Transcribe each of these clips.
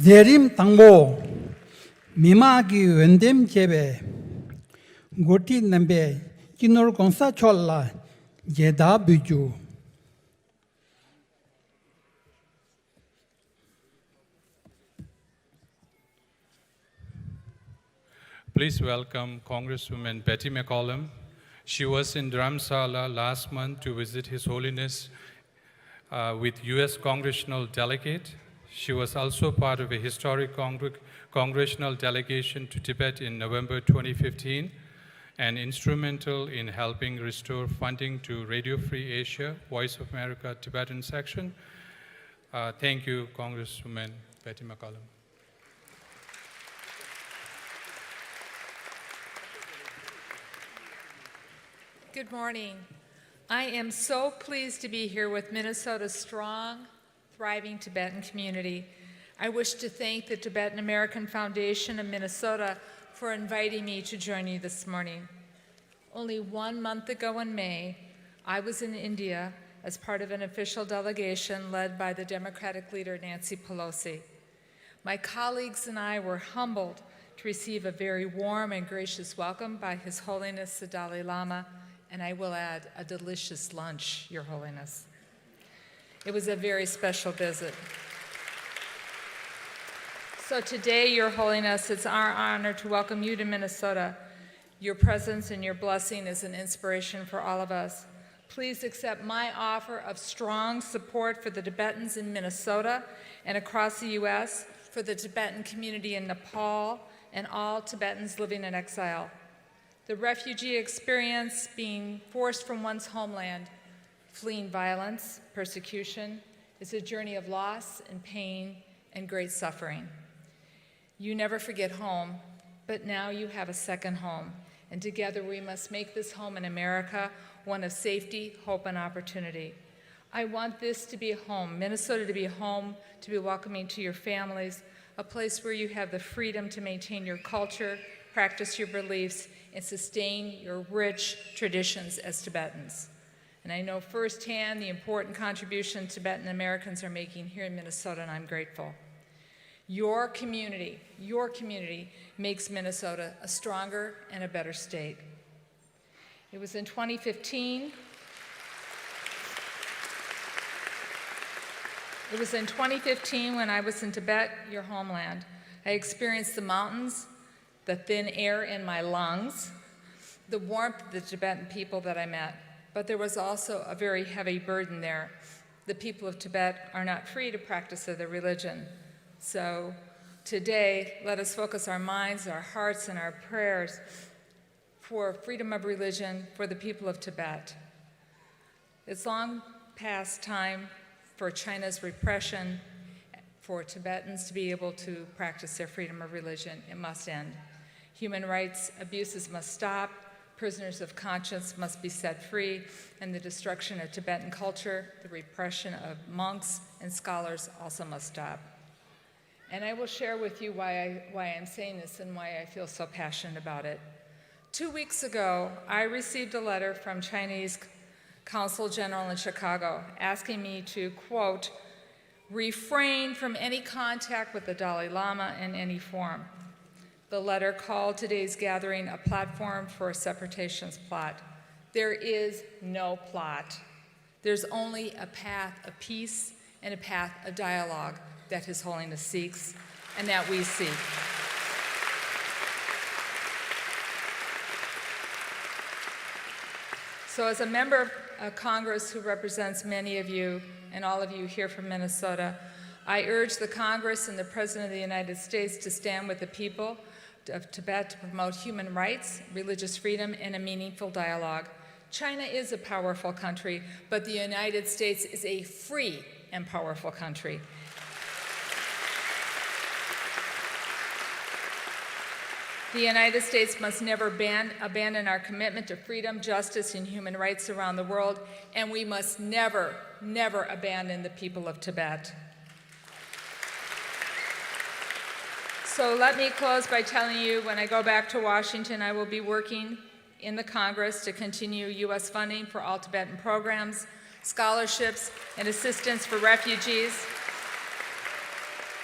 Zerim tangbo mimagi wendem jebe goti nambe kinor konsa cholla jeda buju. Please welcome Congresswoman Betty McCollum. She was in Dharamsala last month to visit His Holiness with U.S. Congressional Delegate. She was also part of a historic congressional delegation to Tibet in November 2015. and instrumental in helping restore funding to Radio Free Asia, Voice of America Tibetan section. Thank you, Congresswoman Betty McCollum. Good morning. I am so pleased to be here with Minnesota's strong, thriving Tibetan community. I wish to thank the Tibetan American Foundation of Minnesota for inviting me to join you this morning. Only 1 month ago in May, I was in India as part of an official delegation led by the Democratic leader Nancy Pelosi. My colleagues and I were humbled to receive a very warm and gracious welcome by His Holiness the Dalai Lama, and I will add, a delicious lunch, Your Holiness. It was a very special visit. So today, Your Holiness, it's our honor to welcome you to Minnesota. Your presence and your blessing is an inspiration for all of us. Please accept my offer of strong support for the Tibetans in Minnesota and across the U.S., for the Tibetan community in Nepal, and all Tibetans living in exile. The refugee experience, being forced from one's homeland, fleeing violence, persecution, is a journey of loss and pain and great suffering. You never forget home, but now you have a second home, and together we must make this home in America one of safety, hope, and opportunity. I want this to be a home, Minnesota to be a home, to be welcoming to your families, a place where you have the freedom to maintain your culture, practice your beliefs, and sustain your rich traditions as Tibetans. And I know firsthand the important contribution Tibetan Americans are making here in Minnesota, and I'm grateful. Your community makes Minnesota a stronger and a better state. It was in 2015 when I was in Tibet, your homeland. I experienced the mountains, the thin air in my lungs, the warmth of the Tibetan people that I met. But there was also a very heavy burden there. The people of Tibet are not free to practice their religion. So today, let us focus our minds, our hearts, and our prayers for freedom of religion for the people of Tibet. It's long past time for China's repression for Tibetans to be able to practice their freedom of religion. It must end. Human rights abuses must stop, prisoners of conscience must be set free, and the destruction of Tibetan culture, the repression of monks and scholars also must stop. And I will share with you why I'm saying this and why I feel so passionate about it. 2 weeks ago, I received a letter from Chinese Consul General in Chicago asking me to, quote, refrain from any contact with the Dalai Lama in any form. The letter called today's gathering a platform for a separations plot. There is no plot. There's only a path of peace and a path of dialogue that His Holiness seeks and that we seek. So as a member of Congress who represents many of you and all of you here from Minnesota, I urge the Congress and the President of the United States to stand with the people of Tibet to promote human rights, religious freedom, and a meaningful dialogue. China is a powerful country, but the United States is a free and powerful country. The United States must never abandon our commitment to freedom, justice, and human rights around the world, and we must never, never abandon the people of Tibet. So let me close by telling you, when I go back to Washington, I will be working in the Congress to continue U.S. funding for all Tibetan programs, scholarships, and assistance for refugees.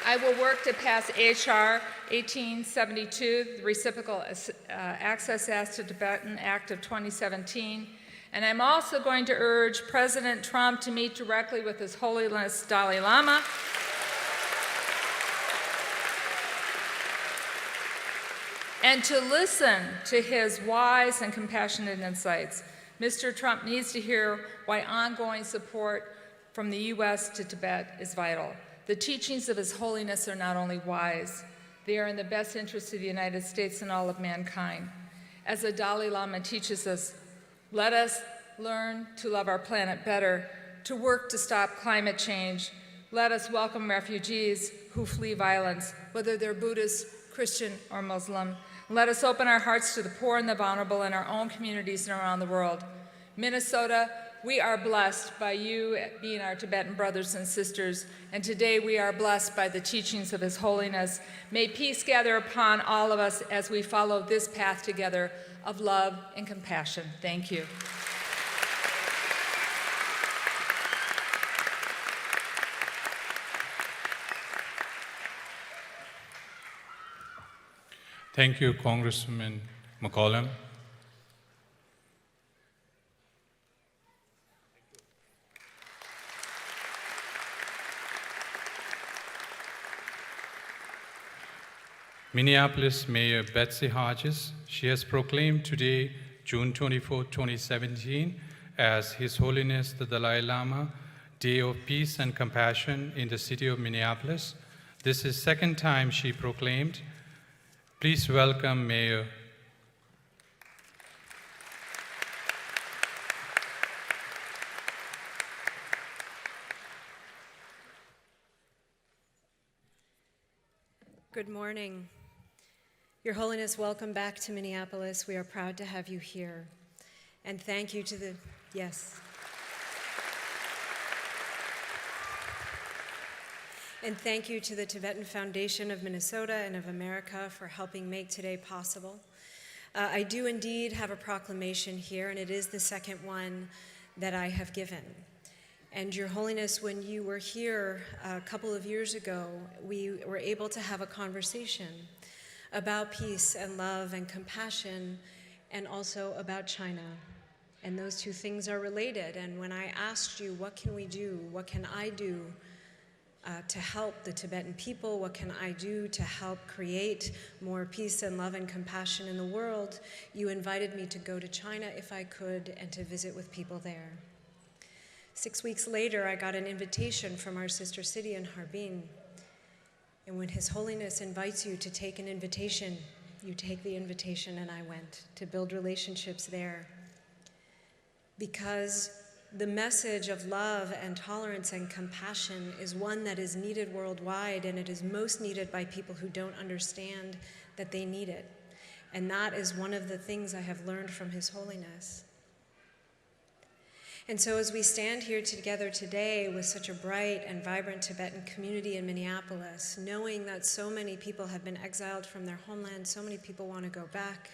I will work to pass H.R. 1872, the Reciprocal Access to Tibetan Act of 2017, and I'm also going to urge President Trump to meet directly with His Holiness Dalai Lama and to listen to his wise and compassionate insights. Mr. Trump needs to hear why ongoing support from the U.S. to Tibet is vital. The teachings of His Holiness are not only wise, they are in the best interest of the United States and all of mankind. As the Dalai Lama teaches us, let us learn to love our planet better, to work to stop climate change. Let us welcome refugees who flee violence, whether they're Buddhist, Christian, or Muslim. Let us open our hearts to the poor and the vulnerable in our own communities and around the world. Minnesota, we are blessed by you being our Tibetan brothers and sisters, and today we are blessed by the teachings of His Holiness. May peace gather upon all of us as we follow this path together of love and compassion. Thank you. Thank you, Congresswoman McCollum. Minneapolis Mayor Betsy Hodges, she has proclaimed today, June 24, 2017, as His Holiness the Dalai Lama Day of Peace and Compassion in the city of Minneapolis. This is the second time she proclaimed. Please welcome Mayor. Good morning. Your Holiness, welcome back to Minneapolis. We are proud to have you here. And thank you to the, yes. And thank you to the Tibetan Foundation of Minnesota and of America for helping make today possible. I do indeed have a proclamation here, and it is the second one that I have given. And Your Holiness, when you were here a couple of years ago, we were able to have a conversation about peace and love and compassion, and also about China. And those two things are related. And when I asked you, what can we do? What can I do to help the Tibetan people? What can I do to help create more peace and love and compassion in the world? You invited me to go to China if I could and to visit with people there. 6 weeks later, I got an invitation from our sister city in Harbin. And when His Holiness invites you to take an invitation, you take the invitation, and I went to build relationships there. Because the message of love and tolerance and compassion is one that is needed worldwide, and it is most needed by people who don't understand that they need it. And that is one of the things I have learned from His Holiness. And so as we stand here together today with such a bright and vibrant Tibetan community in Minneapolis, knowing that so many people have been exiled from their homeland, so many people want to go back,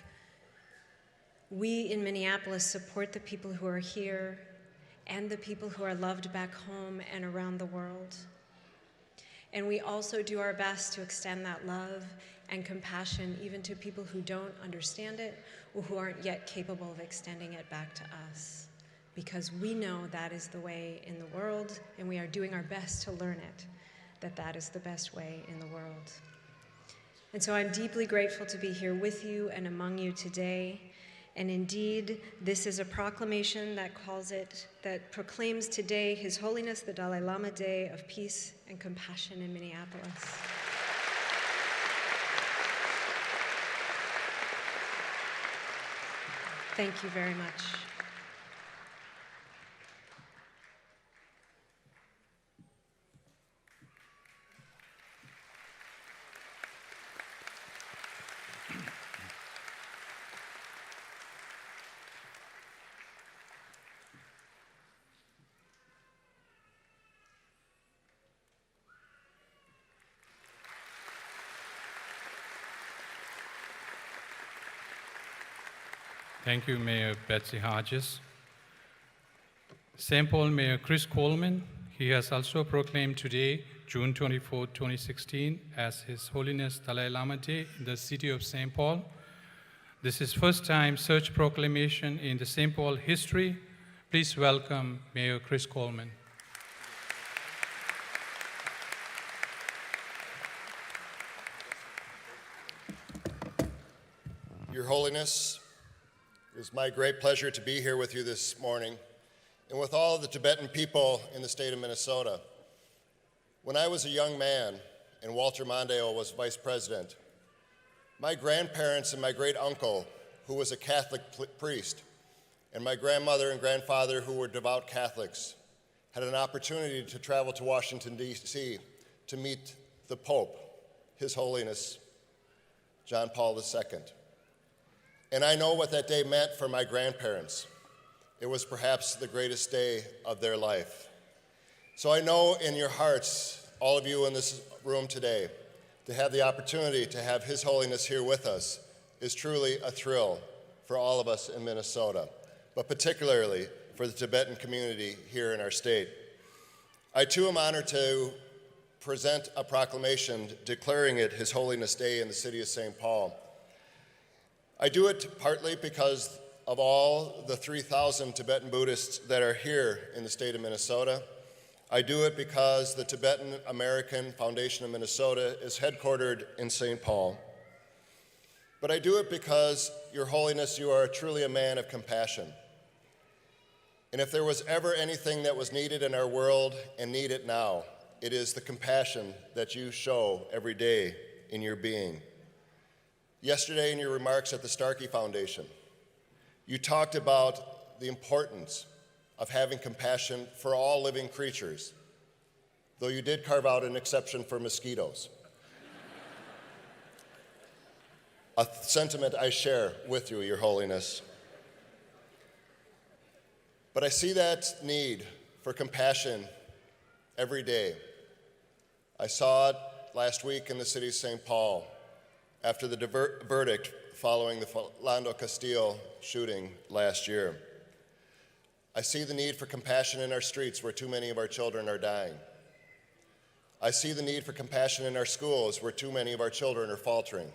we in Minneapolis support the people who are here and the people who are loved back home and around the world. And we also do our best to extend that love and compassion even to people who don't understand it or who aren't yet capable of extending it back to us. Because we know that is the way in the world, and we are doing our best to learn it, that that is the best way in the world. And so I'm deeply grateful to be here with you and among you today. And indeed, this is a proclamation that proclaims today His Holiness the Dalai Lama Day of Peace and Compassion in Minneapolis. Thank you very much. Thank you, Mayor Betsy Hodges. St. Paul Mayor Chris Coleman, he has also proclaimed today, June 24, 2016, as His Holiness Dalai Lama Day in the city of St. Paul. This is first time such proclamation in the St. Paul history. Please welcome Mayor Chris Coleman. Your Holiness, it is my great pleasure to be here with you this morning and with all of the Tibetan people in the state of Minnesota. When I was a young man and Walter Mondale was vice president, my grandparents and my great uncle who was a Catholic priest, and my grandmother and grandfather, who were devout Catholics, had an opportunity to travel to Washington, D.C. to meet the Pope, His Holiness John Paul II. And I know what that day meant for my grandparents. It was perhaps the greatest day of their life. So I know in your hearts, all of you in this room today, to have the opportunity to have His Holiness here with us is truly a thrill for all of us in Minnesota, but particularly for the Tibetan community here in our state. I too am honored to present a proclamation declaring it His Holiness Day in the city of St. Paul. I do it partly because of all the 3,000 Tibetan Buddhists that are here in the state of Minnesota. I do it because the Tibetan American Foundation of Minnesota is headquartered in St. Paul. But I do it because, Your Holiness, you are truly a man of compassion. And if there was ever anything that was needed in our world and need it now, it is the compassion that you show every day in your being. Yesterday in your remarks at the Starkey Foundation, you talked about the importance of having compassion for all living creatures, though you did carve out an exception for mosquitoes. A sentiment I share with you, Your Holiness. But I see that need for compassion every day. I saw it last week in the city of St. Paul after the verdict following the Philando Castile shooting last year. I see the need for compassion in our streets where too many of our children are dying. I see the need for compassion in our schools where too many of our children are faltering.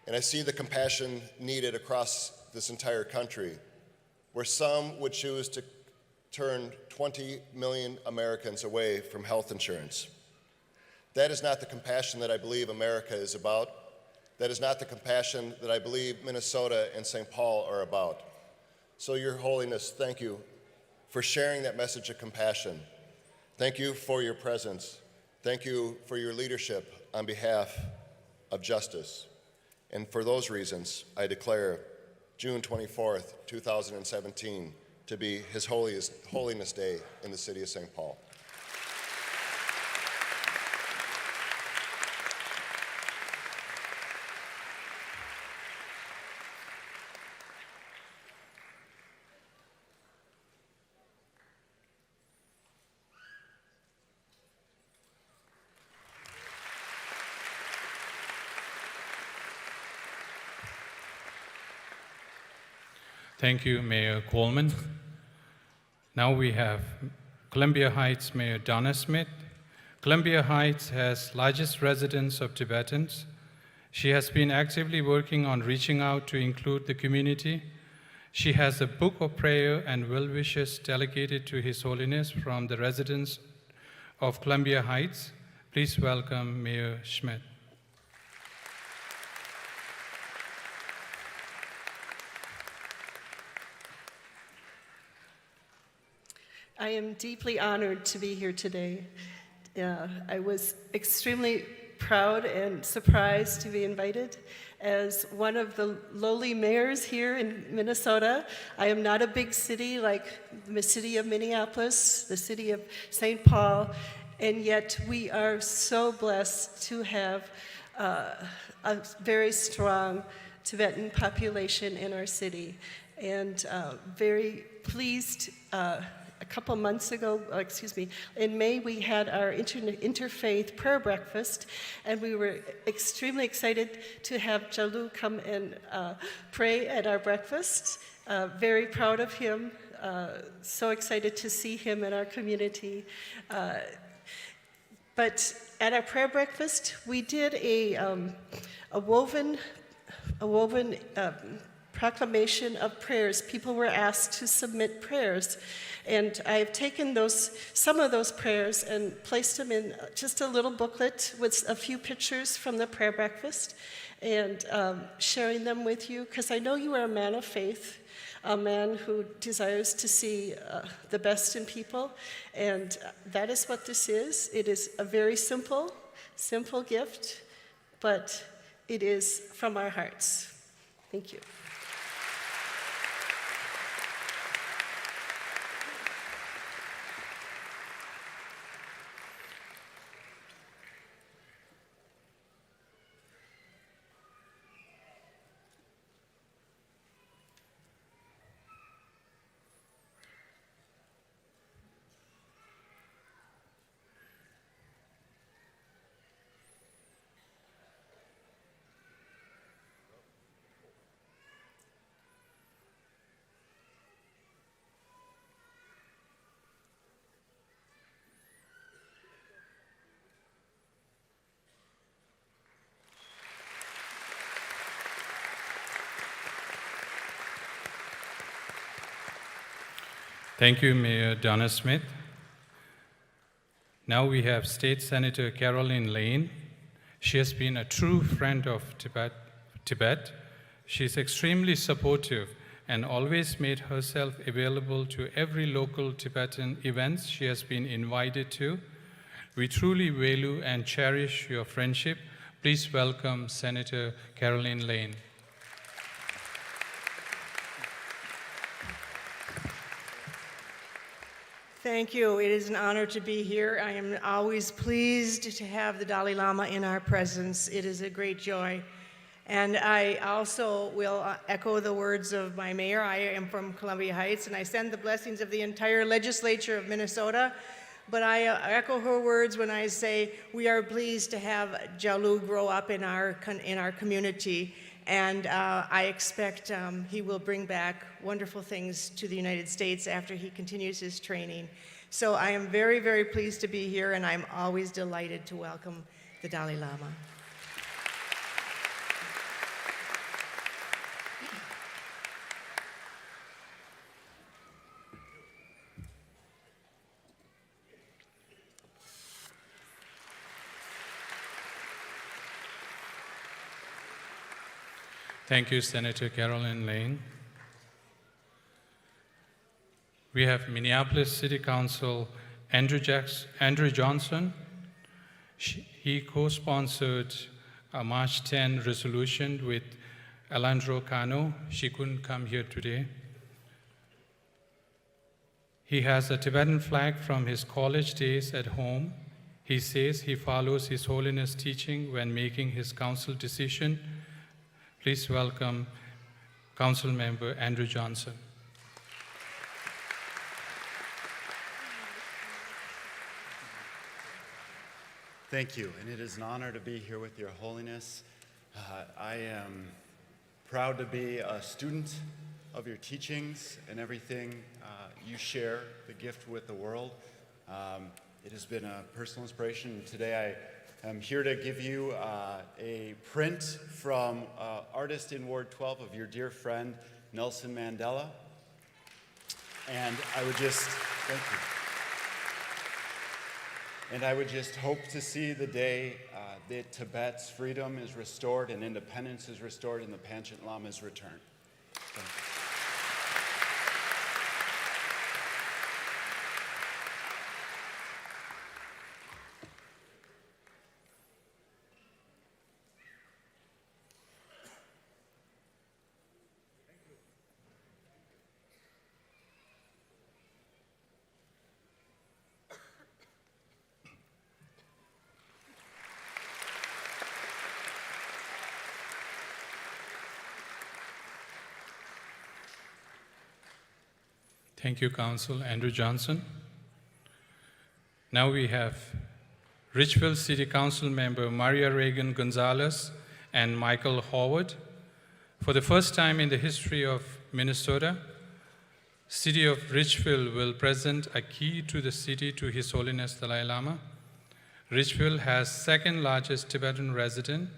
And I see the compassion needed across this entire country where some would choose to turn 20 million Americans away from health insurance. That is not the compassion that I believe America is about. That is not the compassion that I believe Minnesota and St. Paul are about. So, Your Holiness, thank you for sharing that message of compassion. Thank you for your presence. Thank you for your leadership on behalf of justice. And for those reasons, I declare June 24th, 2017 to be His Holiness Day in the city of St. Paul. Thank you, Mayor Coleman. Now we have Columbia Heights Mayor Donna Smith. Columbia Heights has largest residence of Tibetans. She has been actively working on reaching out to include the community. She has a book of prayer and well wishes delegated to His Holiness from the residents of Columbia Heights. Please welcome Mayor Schmidt. I am deeply honored to be here today. I was extremely proud and surprised to be invited. As one of the lowly mayors here in Minnesota, I am not a big city like the city of Minneapolis, the city of St. Paul, and yet we are so blessed to have a very strong Tibetan population in our city. And very pleased, a couple months ago, in May, we had our interfaith prayer breakfast, and we were extremely excited to have Jalu come and pray at our breakfast. Very proud of him, so excited to see him in our community. But at our prayer breakfast, we did a woven proclamation of prayers. People were asked to submit prayers. And I've taken some of those prayers and placed them in just a little booklet with a few pictures from the prayer breakfast and sharing them with you, because I know you are a man of faith, a man who desires to see the best in people, and that is what this is. It is a very simple gift, but it is from our hearts. Thank you. Thank you, Mayor Donna Smith. Now we have State Senator Caroline Lane. She has been a true friend of Tibet. She is extremely supportive and always made herself available to every local Tibetan events she has been invited to. We truly value and cherish your friendship. Please welcome Senator Caroline Lane. Thank you. It is an honor to be here. I am always pleased to have the Dalai Lama in our presence. It is a great joy. And I also will echo the words of my mayor. I am from Columbia Heights, and I send the blessings of the entire legislature of Minnesota. But I echo her words when I say we are pleased to have Jalu grow up in our community. And I expect he will bring back wonderful things to the United States after he continues his training. So I am very, very pleased to be here, and I'm always delighted to welcome the Dalai Lama. Thank you, Senator Caroline Lane. We have Minneapolis City Council Andrew Johnson. He co-sponsored a March 10 resolution with Alejandro Cano. She couldn't come here today. He has a Tibetan flag from his college days at home. He says he follows His Holiness teaching when making his council decision. Please welcome Council Member Andrew Johnson. Thank you, and it is an honor to be here with Your Holiness. I am proud to be a student of your teachings and everything you share, the gift with the world. It has been a personal inspiration. Today I'm here to give you a print from artist in Ward 12 of your dear friend, Nelson Mandela. And I would just, thank you. And I would just hope to see the day that Tibet's freedom is restored and independence is restored and the Panchen Lama's return. Thank you. Thank you, Council Andrew Johnson. Now we have Richville City Council member Maria Reagan Gonzalez and Michael Howard. For the first time in the history of Minnesota, City of Richville will present a key to the city to His Holiness Dalai Lama. Richville has second largest Tibetan resident.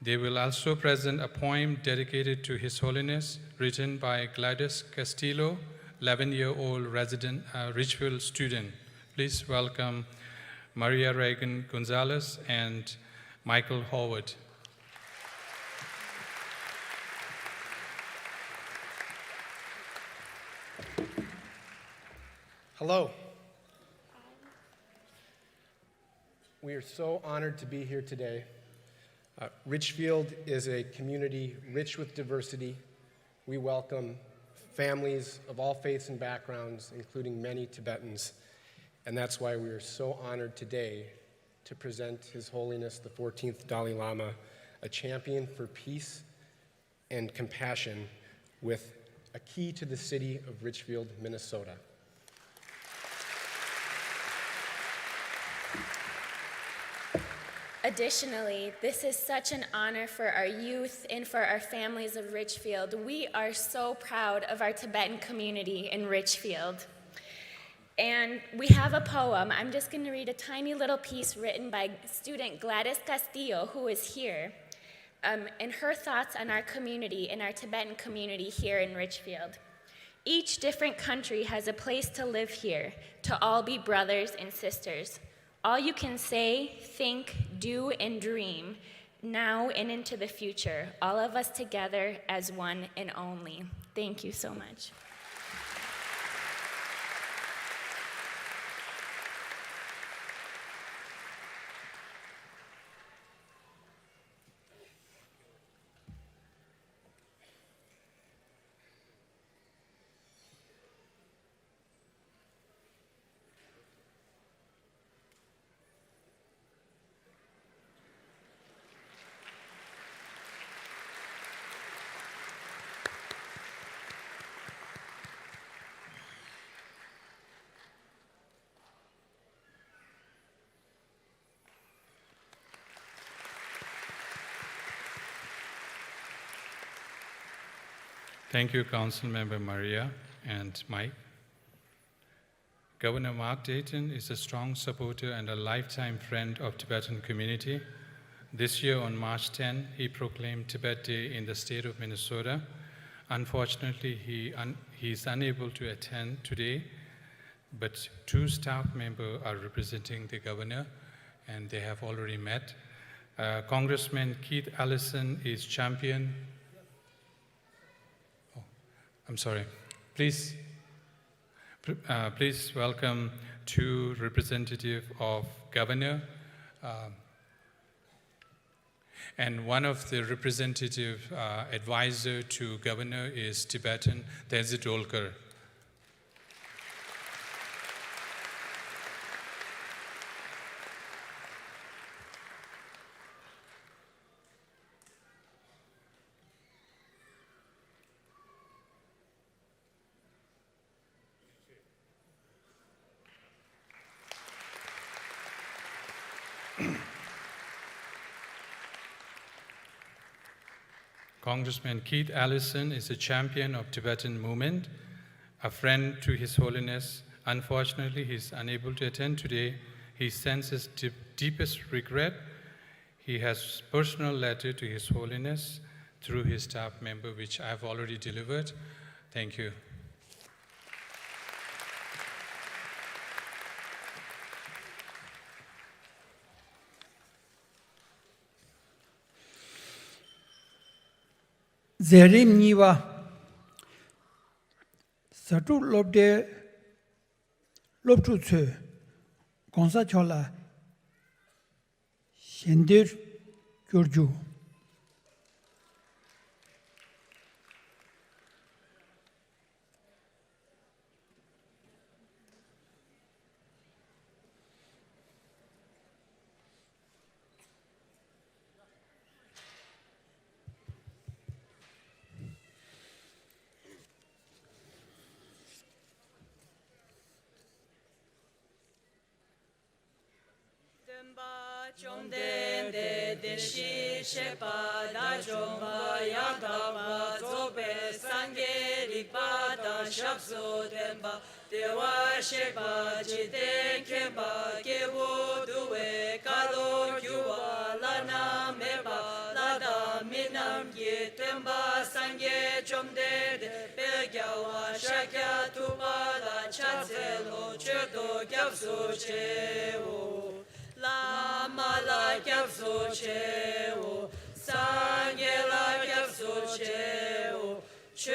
They will also present a poem dedicated to His Holiness, written by Gladys Castillo, 11-year-old resident, Richville student. Please welcome Maria Reagan Gonzalez and Michael Howard. Hello. We are so honored to be here today. Richfield is a community rich with diversity. We welcome families of all faiths and backgrounds, including many Tibetans, and that's why we are so honored today to present His Holiness the 14th Dalai Lama, a champion for peace and compassion, with a key to the city of Richfield, Minnesota. Additionally, this is such an honor for our youth and for our families of Richfield. We are so proud of our Tibetan community in Richfield. And we have a poem. I'm just going to read a tiny little piece written by student Gladys Castillo, who is here, and her thoughts on our community and our Tibetan community here in Richfield. Each different country has a place to live here, to all be brothers and sisters. All you can say, think, do, and dream, now and into the future, all of us together as one and only. Thank you so much. Thank you, Councilmember Maria and Mike. Governor Mark Dayton is a strong supporter and a lifetime friend of Tibetan community. This year on March 10, he proclaimed Tibet Day in the state of Minnesota. Unfortunately, he is unable to attend today, but 2 staff members are representing the governor, and they have already met. Congressman Keith Allison is champion. I'm sorry. Please welcome 2 representatives of governor, and one of the representative advisor to governor is Tibetan Tenzit Olkar. Congressman Keith Allison is a champion of Tibetan movement, a friend to His Holiness. Unfortunately, he is unable to attend today. He sends his deepest regret. He has personal letter to His Holiness through his staff member, which I have already delivered. Thank you. Zerim Niwa Satu Lobde Lobtu Tsu Gonsa Chola Shendir Gyurju Chomden de deshi shepa da chomba yagdaba zobe sange rikpa da shapso demba dewa shepa jiten kemba kewo duwe kalo kyuwa lana meba lada minam ye temba sange chomden de begyawa shakya tuba la chatselo chedo gyapso chewo Lama la gyapso cheo, sangye la gyapso cheo, che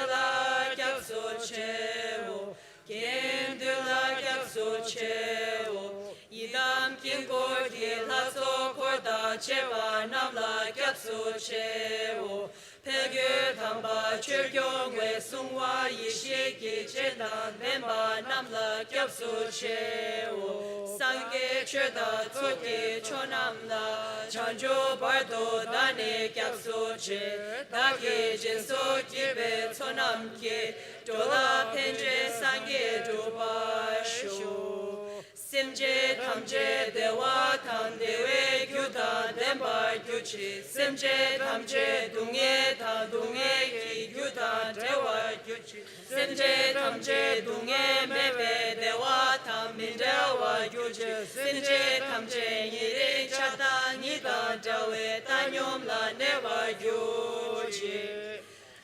la gyapso cheo, kendu la gyapso cheo, idam kingor di la so korda chewa nam la gyapso cheo, pegyu tamba churgyong we sungwa yishi ki chedan memba nam la gyapso cheo. Sangye cheda tsoki chonam la chanjo bardo dane gyapso che dake jinso kibe tsonam ki dola penje sangye doba sho simje tamje dewa tam dewe gyuda demba gyuchi simje tamje dungye ta dungye ki gyuda dewa gyuchi simje tamje dungye mebe dewa tam mindewa gyuchi simje tamje yire chata nida dawe tanyom la newa gyuchi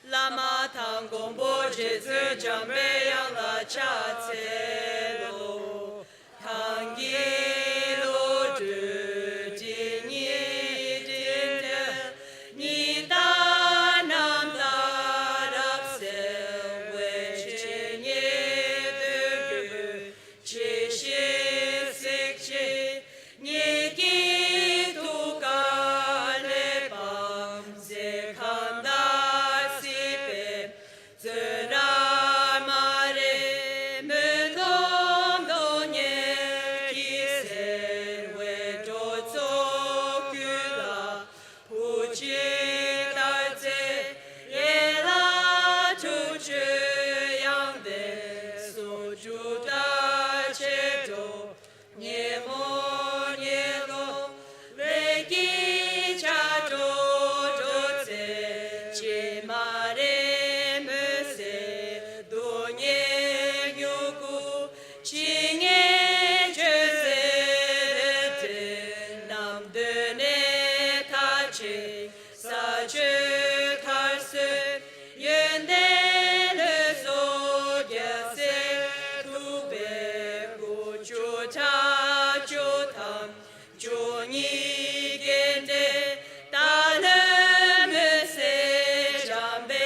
La Lama Tang Gombo Jesu Jambe Yang La Cha Tse Lo Tangi Lo Du Jin Yi Din De Ni Da Nam Da Rap Se We Chin Yi Du Gu Chi Shi Sik Chi Ni Ki Tu Ka Le Bam Ze Kan Da Si Pe Ze Ra Ma Re Me Dom Do Nye Ki Se We Do Tso Gu La Pu Chi Da Tse Ye La Tu Chu Yang De Su Ju Da Che Do Nye Mo Nye Lo Le Ki Cha Do Do Tse Che Ma Re Me Se Do Nye Nyu Gu Chi Nye Je Se De Nam De Ne Ta Che Sa Che Kar Se Yuen De Le So Ye Se Tu Be Gu Chu Ta Chu Tam Chu Ni Gen De Da Le Me Se Jam Be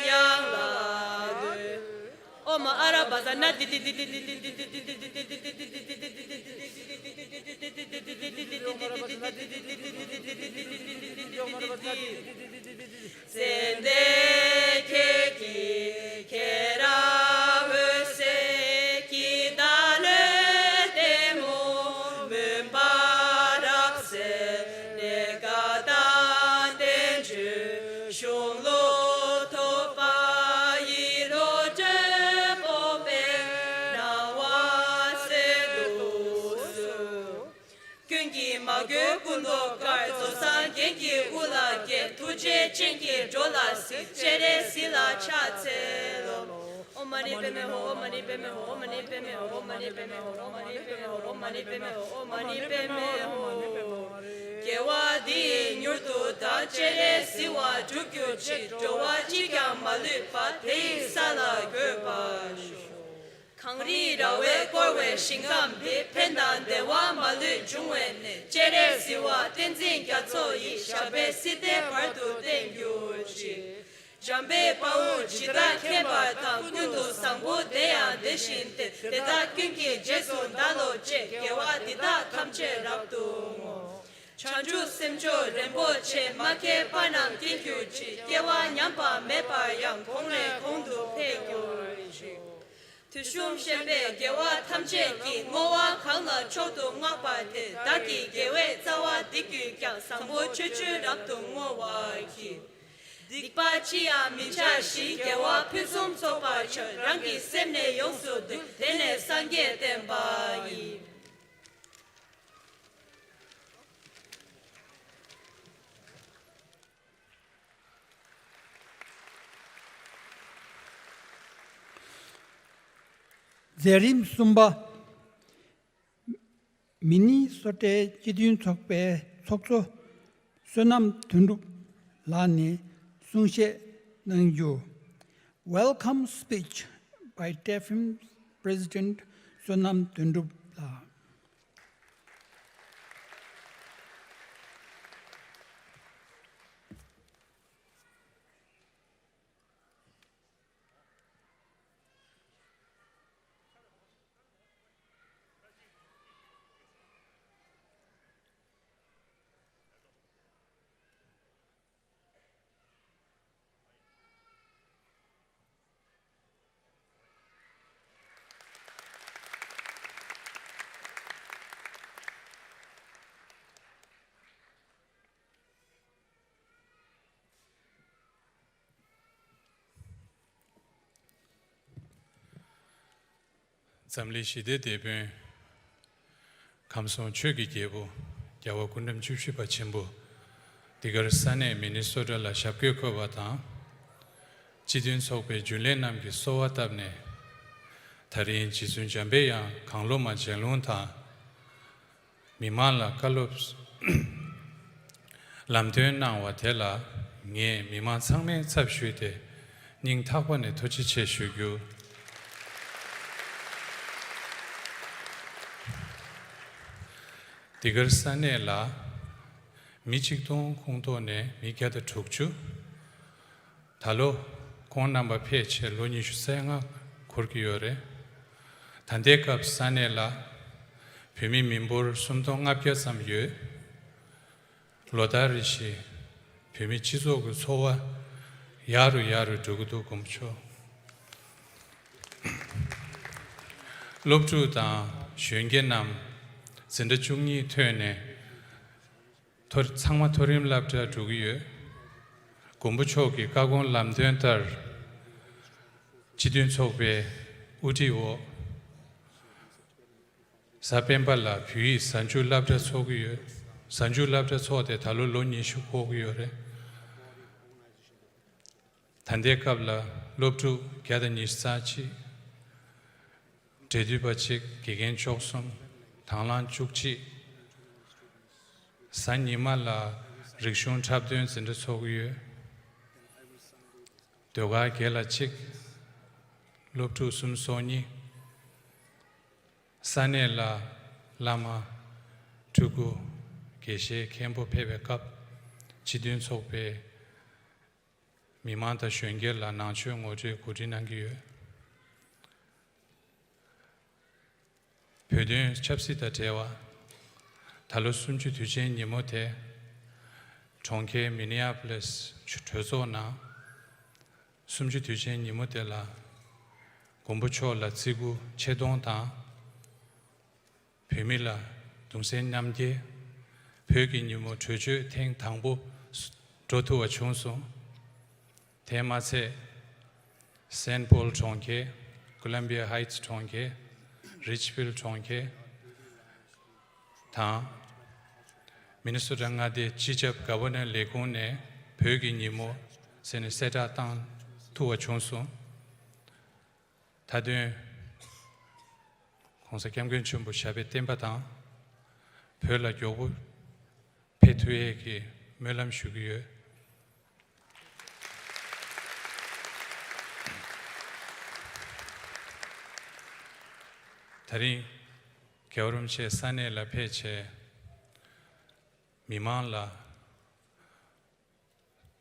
Yang La De Oma Arabaza Na Di Di Di Di Di Di Di Di Di Di Di Sende Keki Kera Se Ki Da Le Demo Mun Barak Se Ne Ga Dan Den Ju Shung Lo To Pa Yi Ro Je Bo Be Na Wa Se Du Su Kyungi Ma Gyo Kundo Kar So San Genki Ula Ge Tuje Chenki Jola Si Chere Sila Cha Tse Lo Om Mani Padme Ho Om Mani Padme Ho Om Mani Padme Ho Om Mani Padme Ho Om Mani Padme Ho Om Mani Padme Ho Om Mani Padme Ho Gewa Di Nyurtu Da Chere Siwa Jukyu Chi Jowa Chikya Malu Pa Te Sala Gyo Pa Kangri Rawe Korwe Shingam Pi Pendan Dewa Malu Jungwe Ne Chere Siwa Tenzin Kyatso Yi Shabe Site Pardu Den Yu Chi Jambe Pau Chida Kemba Tang Kundu Sangbo Deya Deshin Te Deda Kyunki Jesu Dalo Che Gewa Dida Kamche Raptu Mo Chanju Semcho Rembo Che Make Panam Kinkyu Chi Gewa Nyampa Mepa Yang Kongre Kongdu Pe Gyo Tushum Shembe Gewa Tamche Ki Ngowa Kangla Chodu Ngapa Te Daki Gewe Zawa Dikyu Kyang Sangbo Chuchu Raptu Ngowa Ki Dikpa Chia Mincha Shi Gewa Pisum Sopa Che Rangi Semne Yongsu De Tene Sangye Tenpa Yi Zerim Sumba Mini Sote Jidun Sokpe Sokso Sonam Tundup Lani Sunshe Nangju. Welcome speech by TEFIM President Sonam Tundup La. Zamli Shide Debun Kamson Chugi Gebu Yawa Kundam Chushipa Chimbu Digar Sane Minnesota La Shapyoko Bata Chidun Sokpe Julenam Ki Sowa Tabne Tarin Chisun Jambeya Kangloma Jelunta Mimala Kalops Lamtun Nang Watela Nye Miman Sangme Tsapshuite 닝 탁번에 토치 제슈규 디글산에라 미직동 공도네 미갸드 툭주 달로 공 넘버 페이지 로니 주세가 고르기요레 단대갑 산에라 비미 민볼 숨동 앞여삼유 로다리시 비미 지속 소와 야루 두고도 검초 롭주다 쉔게남 진드중이 퇴네 상마 토림 랍자 두기에 공부초기 가공 람된터 지든 속배 우디오 사펜발라 뷰이 산주 랍자 속이에 산주 랍자 소데 달로 론이 슈고기요레 단대갑라 롭주 갸다니 사치 제주바치 기겐 촉성 당란 축치 산니말라 릭숑 탑된 신드 소구에 도가 겔라칙 롭투 숨소니 산엘라 라마 투구 게셰 캠보 페베캅 지든 속베 미만타 쉔겔라 나추 오제 고진한기에 표준 첩시다 대와 달로 숨주 뒤진 니모테 종케 미니아폴리스 주토소나 숨주 뒤진 니모텔라 공부초라 지구 체동다 비밀라 동생 남게 벽이 니모 주주 탱 당부 조토와 총소 대마세 샌폴 종케 콜롬비아 하이츠 종케 리치필 종케 다 미네소타가데 지접 가버너 레고네 벽이니모 세네 세다탄 투어 총소 다들 공사 겸근 좀 샤베 템바다 별라 요구 페투에게 멜람 슈기에 다리 겨울음체 산에 라페체 미만라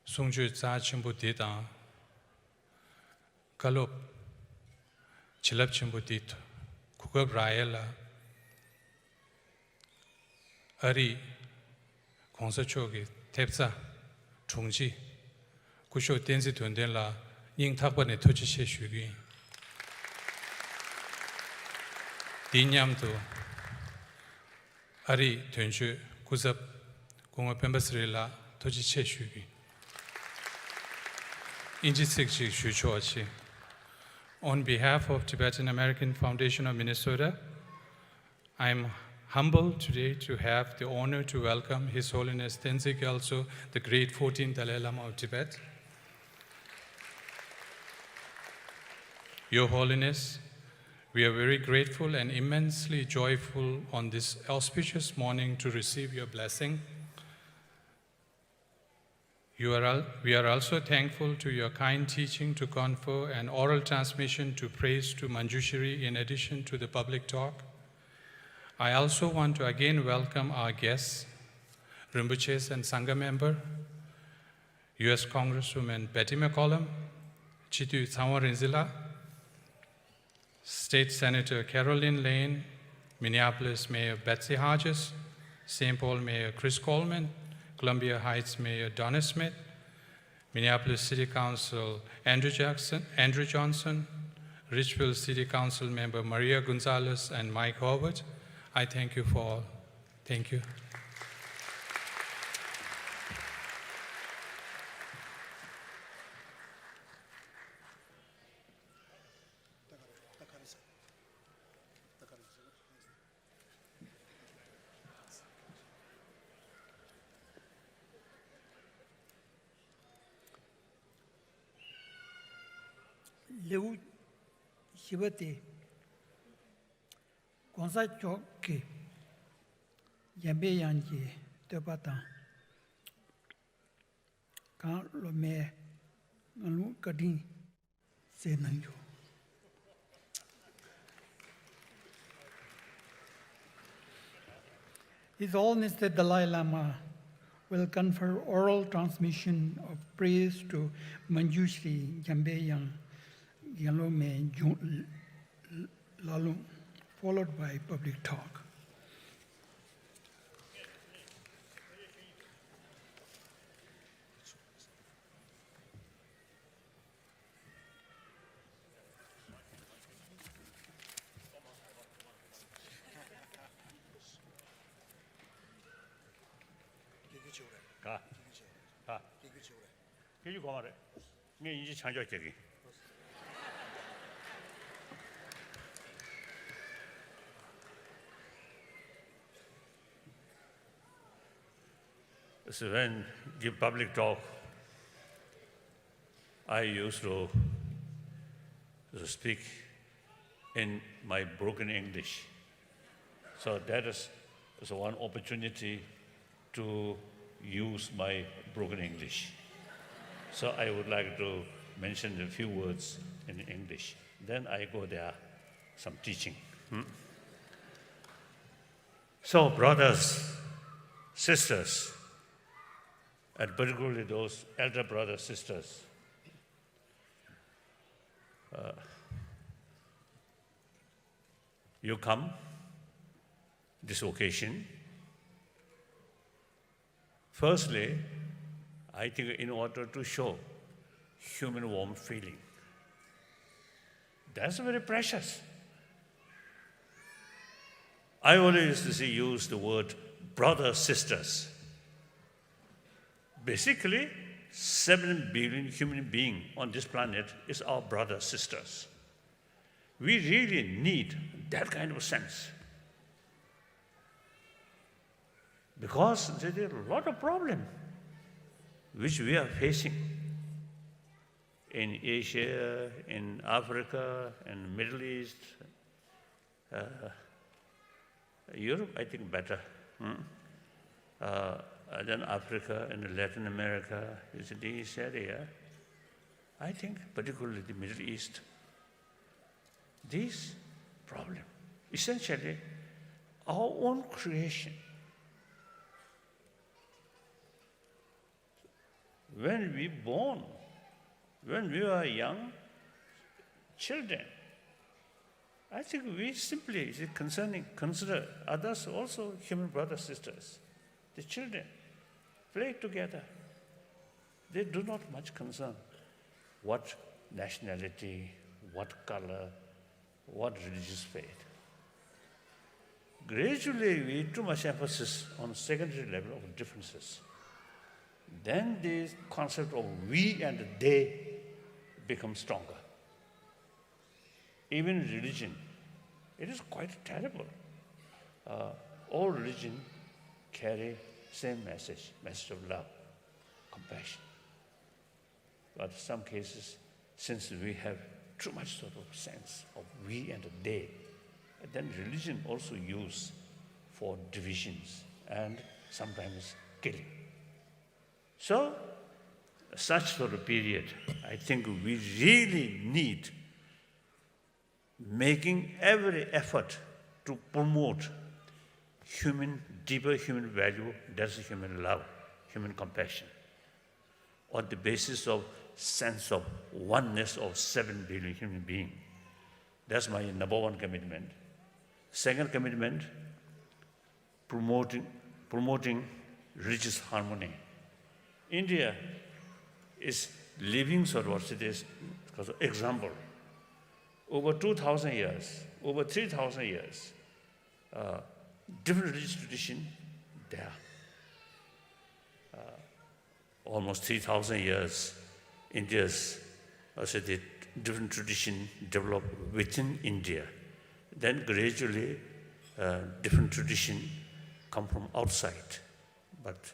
송주 자침부 디다 갈롭 질랍침부 디트 국업 라엘라 아리 공사초기 탭사 중지 구쇼 댄스 돈델라 닝탁번에 토지시 슈기 디냠도 아리 된주 구섭 공업 멤버스릴라 도지체 슈기 인지색식 슈초아치 On behalf of Tibetan American Foundation of Minnesota, I am humbled today to have the honor to welcome His Holiness Tenzin Gyaltso, the great 14th Dalai Lama of Tibet. Your Holiness, we are very grateful and immensely joyful on this auspicious morning to receive your blessing. We are also thankful to your kind teaching to confer and oral transmission to praise to Manjushri in addition to the public talk. I also want to again welcome our guests, Rinpoches and Sangha member, U.S. Congresswoman Betty McCollum, Chitu Tsawarinzila, State Senator Caroline Lane, Minneapolis Mayor Betsy Hodges, St. Paul Mayor Chris Coleman, Columbia Heights Mayor Donna Smith, Minneapolis City Council Andrew Johnson, Richfield City Council Member Maria Gonzalez, and Mike Howard. I thank you for all. Thank you. Lewu Shibati Gonsa Choki Yambe Yanji Tepata Kan Lome Ngalu Kadin se nang yo. His Holiness the Dalai Lama will confer oral transmission of praise to Manjushri Jambayang Yalome Lalung, followed by public talk. 가. 여기 고마래. 네 이제 창조적이. So when give public talk, I used to speak in my broken English. So that is one opportunity to use my broken English. So I would like to mention a few words in English. Then I go there, some teaching. So brothers, sisters, and particularly those elder brothers, sisters, you come this occasion. Firstly, I think in order to show human warm feeling. That's very precious. I always used to use the word brothers, sisters. Basically, 7 billion human beings on this planet is our brothers, sisters. We really need that kind of sense. Because there are a lot of problems which we are facing in Asia, in Africa, in Middle East, Europe, I think better. Then Africa and Latin America is this area. I think particularly the Middle East. This problem, essentially our own creation. When we born, when we are young children, I think we simply consider others also human brothers, sisters. The children play together. They do not much concern what nationality, what color, what religious faith. Gradually, we too much emphasis on secondary level of differences. Then the concept of we and they becomes stronger. Even religion, it is quite terrible. All religion carry same message of love, compassion. But in some cases, since we have too much sort of sense of we and they, then religion also used for divisions and sometimes killing. So, such sort of period, I think we really need making every effort to promote deeper human value, that's human love, human compassion, on the basis of sense of oneness of 7 billion human beings. That's my number one commitment. Second commitment, promoting religious harmony. India is living sort of example. Over 2,000 years, over 3,000 years, different religious tradition there. Almost 3,000 years, India's the different tradition developed within India. Then gradually, different tradition come from outside, but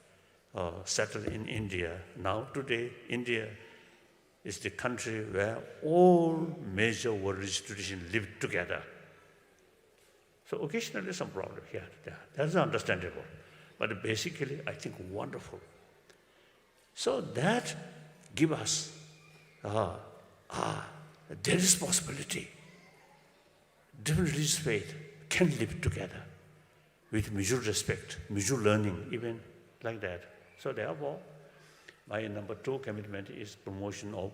settled in India. Now today, India is the country where all major world religious traditions live together. So occasionally some problem here, there. That's understandable. But basically, I think wonderful. So that gives us there is possibility. Different religious faith can live together with mutual respect, mutual learning, even like that. So therefore, my number 2 commitment is promotion of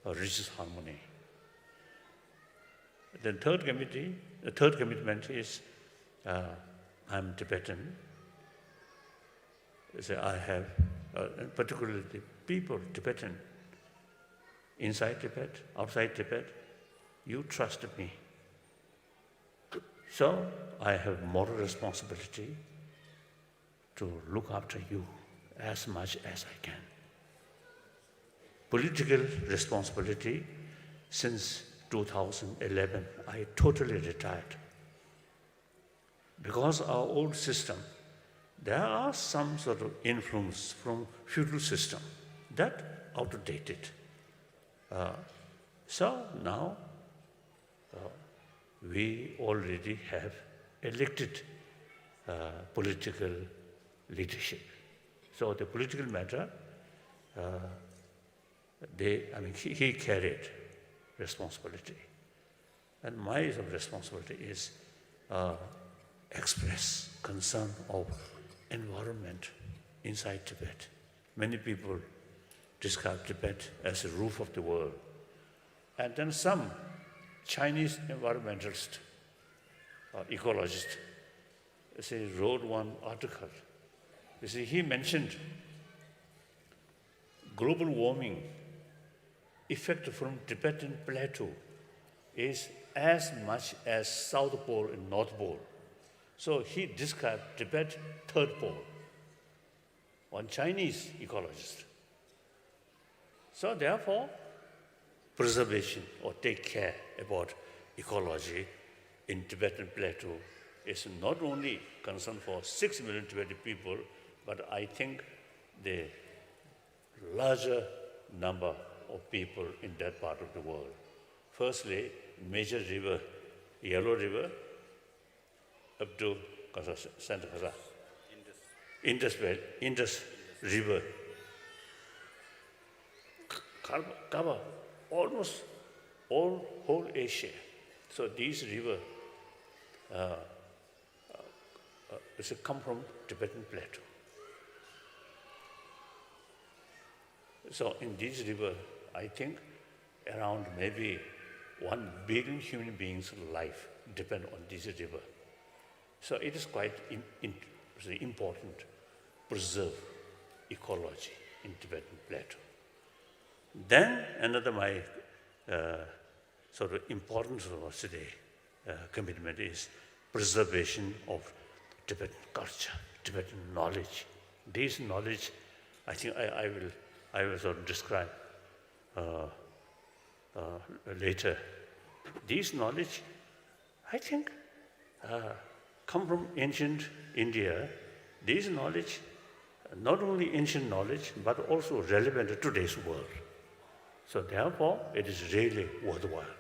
religious harmony. The third commitment is I'm Tibetan. So I have, particularly the people, Tibetan, inside Tibet, outside Tibet, you trust me. So I have moral responsibility to look after you as much as I can. Political responsibility, since 2011, I totally retired. Because our old system, there are some sort of influence from feudal system that outdated. So now we already have elected political leadership. So the political matter, he carried responsibility. And my responsibility is express concern of environment inside Tibet. Many people describe Tibet as the roof of the world. And then some Chinese environmentalist, ecologist, wrote one article. You see, he mentioned global warming effect from Tibetan plateau is as much as South Pole and North Pole. So he described Tibet third pole, one Chinese ecologist. So therefore, preservation or take care about ecology in Tibetan plateau is not only concern for 6 million Tibetan people, but I think the larger number of people in that part of the world. Firstly, major river, Yellow River, up to Santa Kasa, Indus River, cover almost whole Asia. So these rivers come from Tibetan plateau. So in these rivers, I think around maybe 1 billion human beings' life depend on this river. So it is quite important to preserve ecology in Tibetan plateau. Then another my sort of important today commitment is preservation of Tibetan culture, Tibetan knowledge. This knowledge, I think I will sort of describe later. This knowledge, I think, come from ancient India. This knowledge, not only ancient knowledge, but also relevant to today's world. So therefore, it is really worthwhile.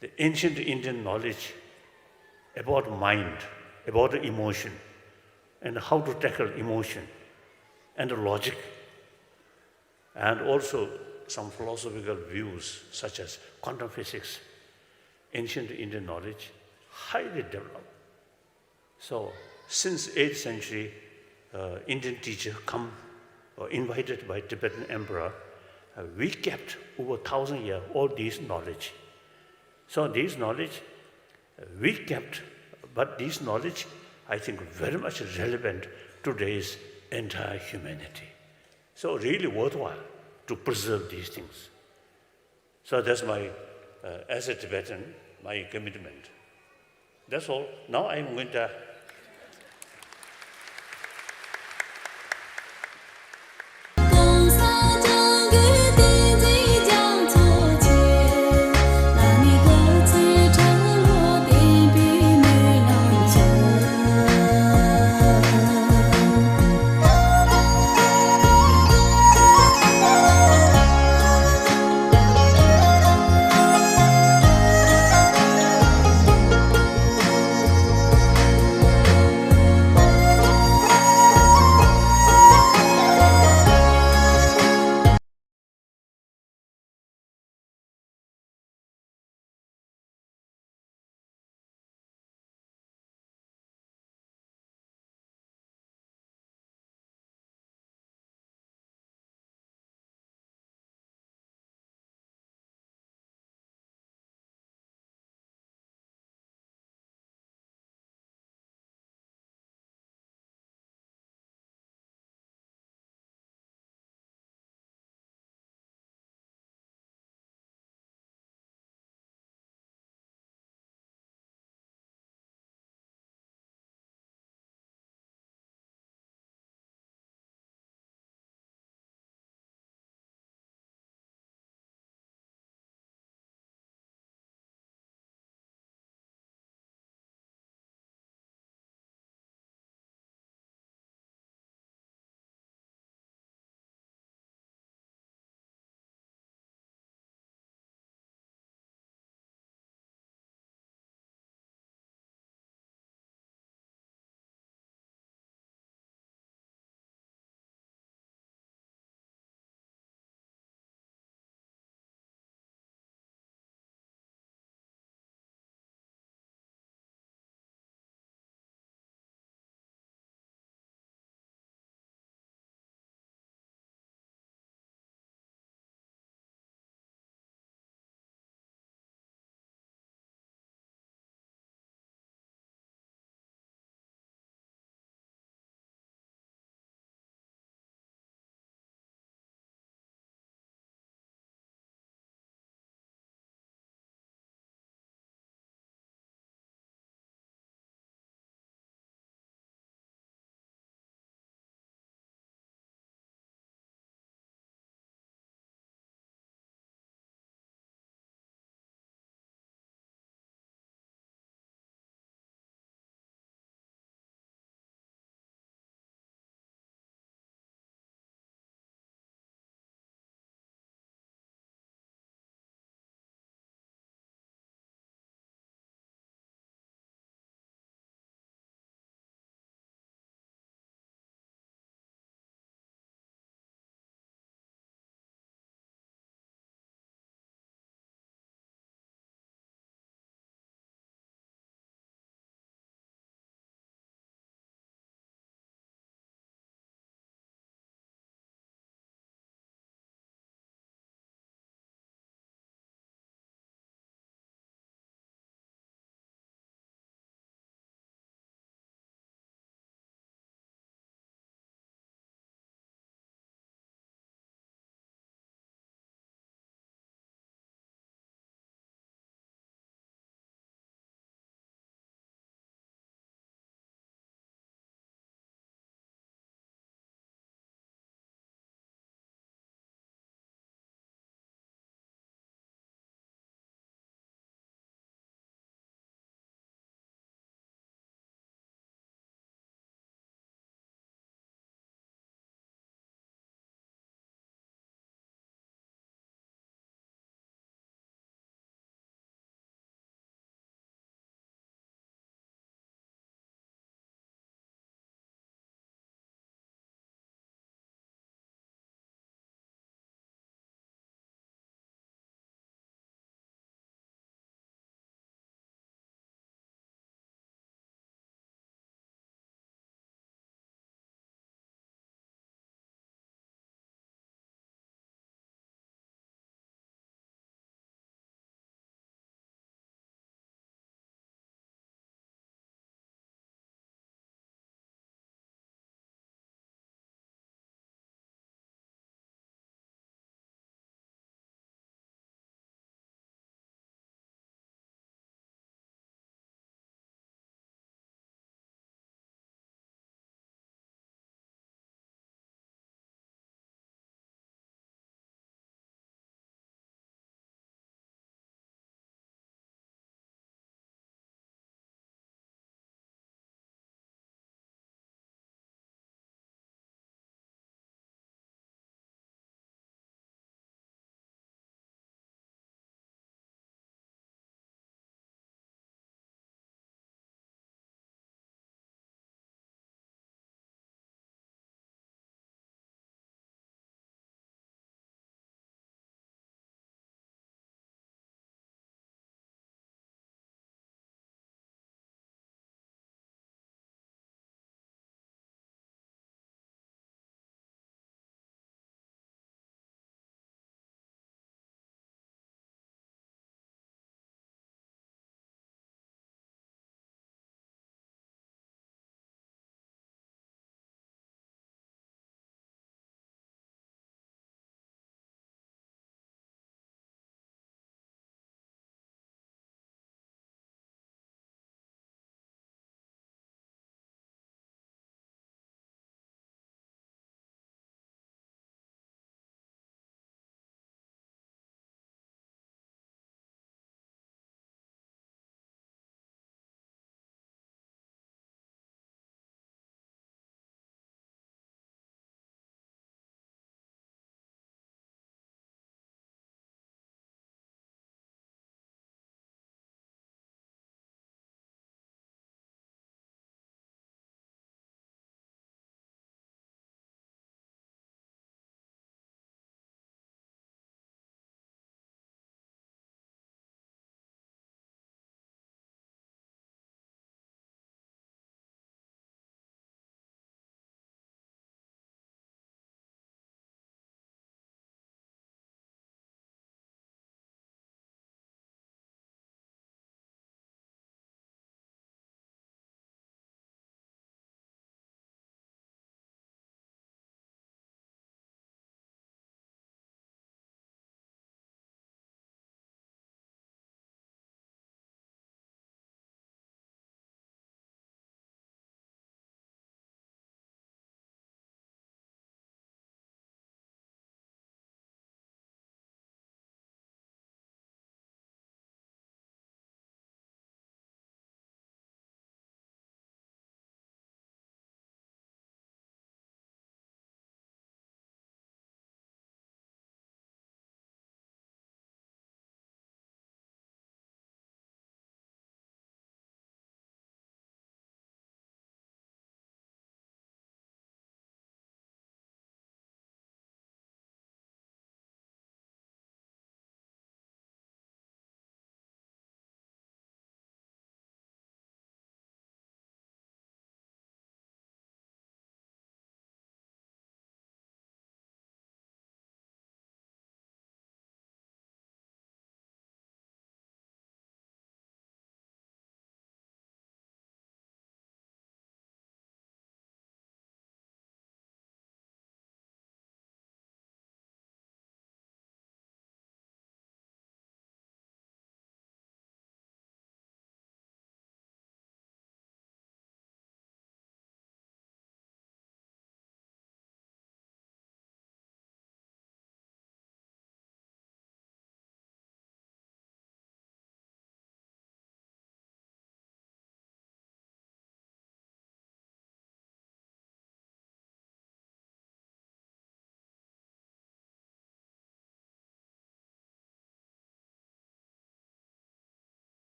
The ancient Indian knowledge about mind, about the emotion, and how to tackle emotion, and the logic, and also some philosophical views such as quantum physics, ancient Indian knowledge, highly developed. So since 8th century, Indian teacher invited by Tibetan emperor, we kept over 1,000 years all this knowledge. So this knowledge we kept, but this knowledge I think very much relevant to today's entire humanity. So really worthwhile to preserve these things. So that's my, as a Tibetan, my commitment. That's all. Now I'm going to